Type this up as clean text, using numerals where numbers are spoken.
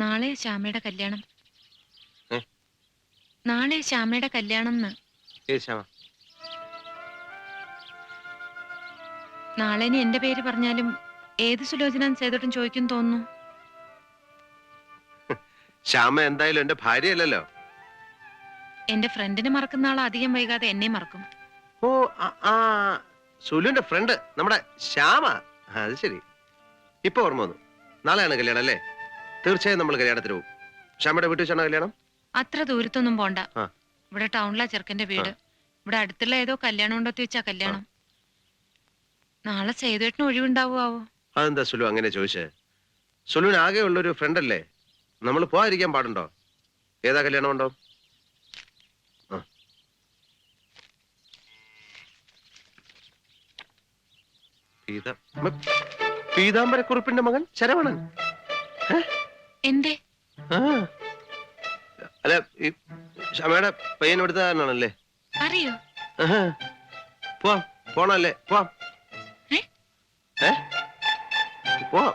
നാളെ ശ്യാമയുടെ കല്യാണം. ഏ? നാളെ ശ്യാമയുടെ കല്യാണം. ഏത് ശ്യാമ? നാളെ ഇനി എന്റെ പേര് പറഞ്ഞാലും ഏത് സുലോചന സേതോട്ടും ചോദിക്കും തോന്നുന്നു. ശ്യാമ എന്തായാലും എന്റെ ഭാര്യയല്ലല്ലോ. എന്റെ ഫ്രണ്ടിനെ മറക്കുന്ന ആൾ അധികം വൈകാതെ എന്നെ മറക്കും. ഓ സുലുവിന്റെ ഫ്രണ്ട് നമ്മുടെ ശ്യാമ. അത് ശരി, ഇപ്പൊ ഓർമ്മ വന്നു. നാളെയാണ് കല്യാണം അല്ലേ? തീർച്ചയായും നമ്മൾ കല്യാണത്തിന് പോകും. ശ്യാമയുടെ വീട്ടിൽ വെച്ചാണ് കല്യാണം? അത്ര ദൂരത്തൊന്നും പോണ്ട. ഇവിടെ ടൗണിലാ ചെറുക്കന്റെ വീട്. ഇവിടെ അടുത്തുള്ള ഏതോ കല്യാണം ഉണ്ടോത്തി വെച്ചാ കല്യാണം. നാളെ സേതുവേട്ടന് ഒഴിവുണ്ടാവോ? അതെന്താ സുലു അങ്ങനെ ചോദിച്ചേ? സുലുവിന് ആകെ ഉള്ളൊരു ഫ്രണ്ട് അല്ലേ, നമ്മൾ പോകാതിരിക്കാൻ പാടുണ്ടോ? ഏതാ കല്യാണം ഉണ്ടോ? പീതാംബരക്കുറിപ്പിന്റെ മകൻ ശരവണൻ. എന്റെ അല്ല, ഈ ക്ഷമയുടെ പയ്യൻ എടുത്താണല്ലേ? അറിയോ? പോവാം, പോണല്ലേ? പോവാം, പോവാം.